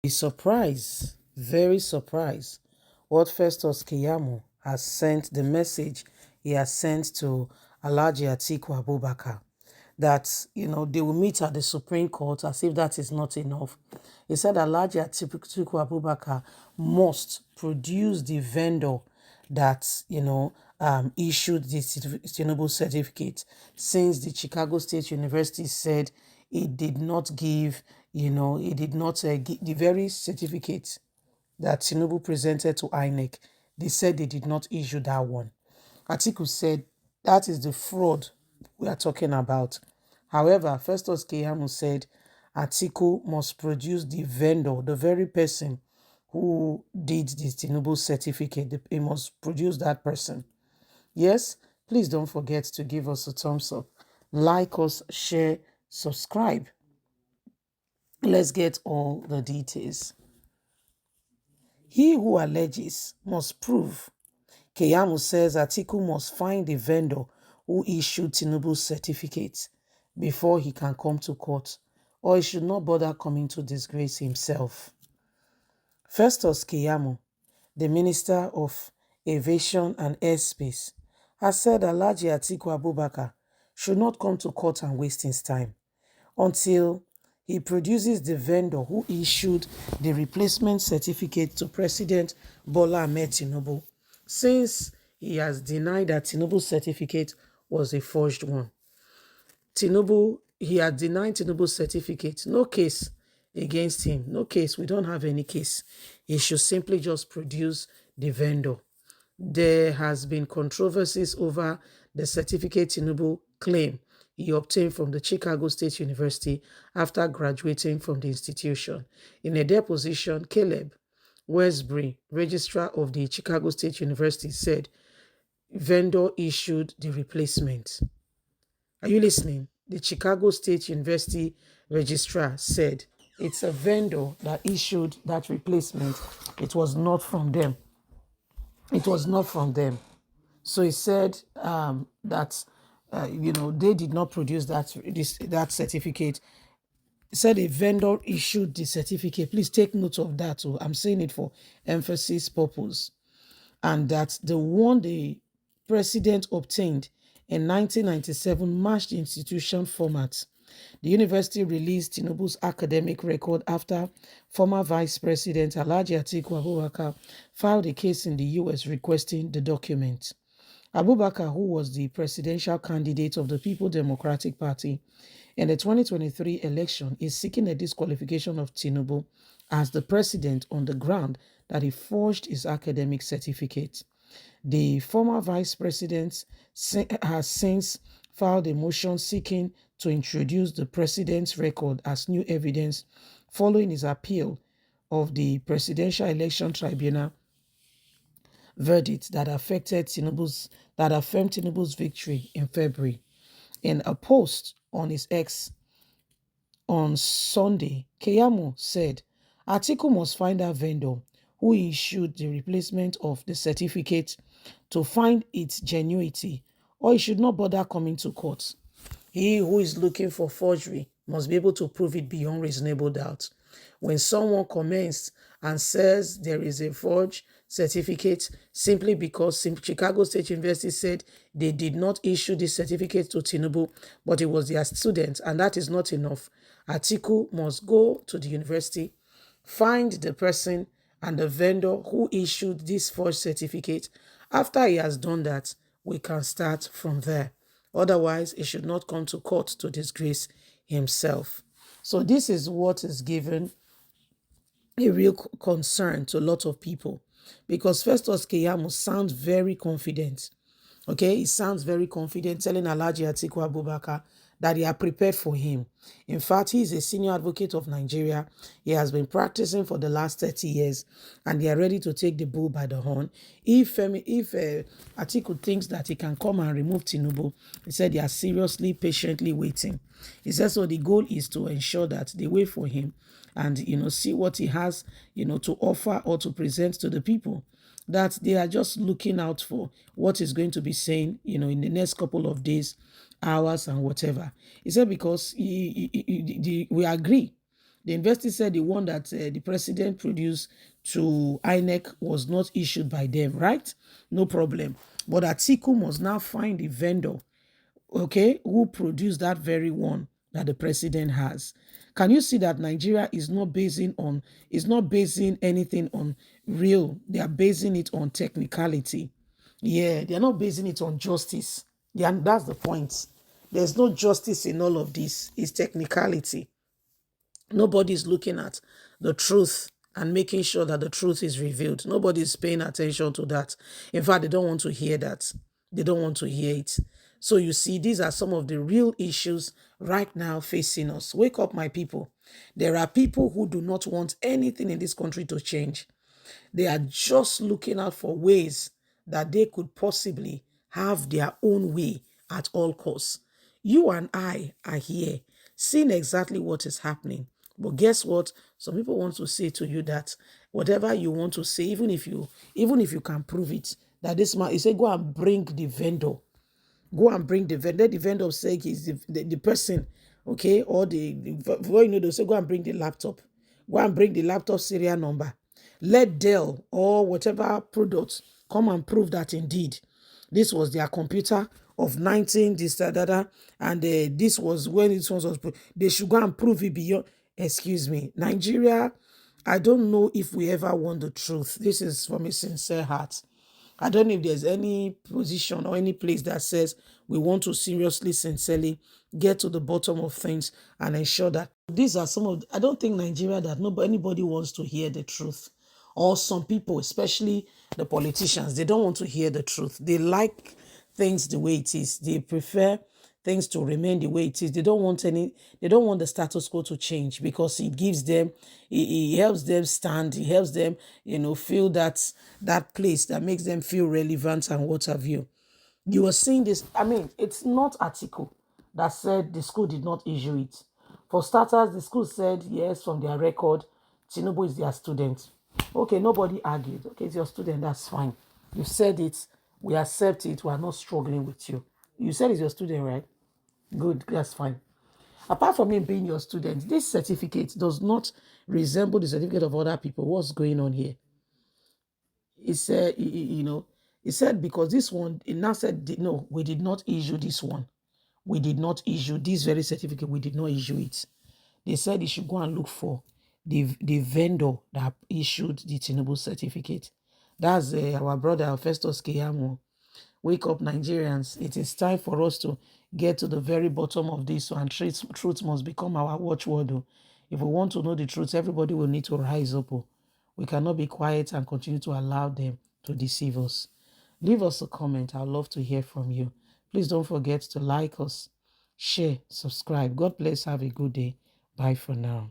Be surprised, very surprised, what Festus Keyamo has sent, the message he has sent to Alhaji Atiku Abubakar, that, they will meet at the Supreme Court, as if that is not enough. He said Alhaji Atiku Abubakar must produce the vendor that, issued the Tinubu certificate, since the Chicago State University said it did not give, it did not give the very certificate that Tinubu presented to INEC. They said they did not issue that one. Atiku said that is the fraud we are talking about. However, Festus Keyamo said Atiku must produce the vendor, the very person who did the Tinubu certificate. He must produce that person. Yes, please don't forget to give us a thumbs up, like us, share, subscribe. Let's get all the details. He who alleges must prove. Keyamo says Atiku must find the vendor who issued Tinubu's certificate before he can come to court, or he should not bother coming to disgrace himself. Festus Keyamo, the Minister of Aviation and Airspace, has said Alhaji Atiku Abubakar should not come to court and waste his time until he produces the vendor who issued the replacement certificate to President Bola Ahmed Tinubu, since he has denied that Tinubu's certificate was a forged one. He had denied Tinubu's certificate. No case against him. No case. We don't have any case. He should simply just produce the vendor. There has been controversies over the certificate Tinubu claimed he obtained from the Chicago State University after graduating from the institution. In a deposition, Caleb Westberg, registrar of the Chicago State University, said vendor issued the replacement. Are you listening? The Chicago State University registrar said it's a vendor that issued that replacement. It was not from them. It was not from them. So he said that they did not produce that certificate. He said a vendor issued the certificate. Please take note of that. So I'm saying it for emphasis purpose. And that the one the president obtained in 1997 matched the institution format. The university released Tinubu's academic record after former Vice President Alhaji Atiku Abubakar filed a case in the US requesting the document. Abubakar, who was the presidential candidate of the People Democratic Party in the 2023 election, is seeking a disqualification of Tinubu as the president on the ground that he forged his academic certificate. The former vice president has since filed a motion seeking to introduce the president's record as new evidence following his appeal of the Presidential Election Tribunal verdict that affirmed Tinubu's victory in February. In a post on his X on Sunday, Keyamo said Atiku must find a vendor who issued the replacement of the certificate to find its genuity, or he should not bother coming to court. He who is looking for forgery must be able to prove it beyond reasonable doubt. When someone comments and says there is a forged certificate simply because Chicago State University said they did not issue the certificate to Tinubu, but it was their student, and that is not enough, Atiku must go to the university, find the person and the vendor who issued this forged certificate. After he has done that, we can start from there. Otherwise, he should not come to court to disgrace himself. So this is what is given a real concern to a lot of people, because Festus Keyamo sounds very confident. Okay, he sounds very confident, telling Alhaji Atiku Abubakar that they are prepared for him. In fact, he is a senior advocate of Nigeria. He has been practicing for the last 30 years, and they are ready to take the bull by the horn. If Atiku thinks that he can come and remove Tinubu, he said they are seriously, patiently waiting. He says so the goal is to ensure that they wait for him and, see what he has, to offer or to present to the people, that they are just looking out for what is going to be saying, in the next couple of days, hours, and whatever. He said because we agree The university said the one that the president produced to INEC was not issued by them, right? No problem. But Atiku must now find the vendor, okay, who produced that very one that the president has. Can you see that Nigeria is not basing anything on real? They are basing it on technicality. Yeah, they are not basing it on justice. Yeah, and that's the point. There's no justice in all of this. It's technicality. Nobody's looking at the truth and making sure that the truth is revealed. Nobody's paying attention to that. In fact, they don't want to hear that. They don't want to hear it. So you see, these are some of the real issues right now facing us. Wake up, my people. There are people who do not want anything in this country to change. They are just looking out for ways that they could possibly have their own way at all costs. You and I are here seeing exactly what is happening. But guess what? Some people want to say to you that whatever you want to say, even if you can prove it, that this man, you say, go and bring the vendor. Go and bring the vendor. Let the vendor say he's the person, okay? Or they'll say, go and bring the laptop. Go and bring the laptop serial number. Let Dell or whatever product come and prove that indeed this was their computer of 19, this, that, and this was when this one was put. They should go and prove it beyond. Excuse me, Nigeria, I don't know if we ever want the truth. This is from a sincere heart. I don't know if there's any position or any place that says we want to seriously, sincerely get to the bottom of things and ensure that these are some of. I don't think Nigeria that anybody wants to hear the truth, or some people, especially the politicians, they don't want to hear the truth. They like things the way it is. They prefer things to remain the way it is. They don't want the status quo to change because it gives them, it helps them stand, it helps them, feel that place that makes them feel relevant and what have you. You were seeing this, it's not article that said the school did not issue it. For starters, the school said, yes, from their record, Tinubu is their student. Okay, nobody argued. Okay, it's your student, that's fine. You said it, we accept it, we are not struggling with you. You said it's your student, right? Good, that's fine. Apart from him being your student, this certificate does not resemble the certificate of other people. What's going on here? It said, it said because this one, it now said, no, we did not issue this one. We did not issue this very certificate. We did not issue it. They said they should go and look for the vendor that issued the Tinubu certificate. That's our brother, Festus Keyamo. Wake up, Nigerians. It is time for us to get to the very bottom of this, and truth must become our watchword. If we want to know the truth, everybody will need to rise up. We cannot be quiet and continue to allow them to deceive us. Leave us a comment. I'd love to hear from you. Please don't forget to like us, share, subscribe. God bless. Have a good day. Bye for now.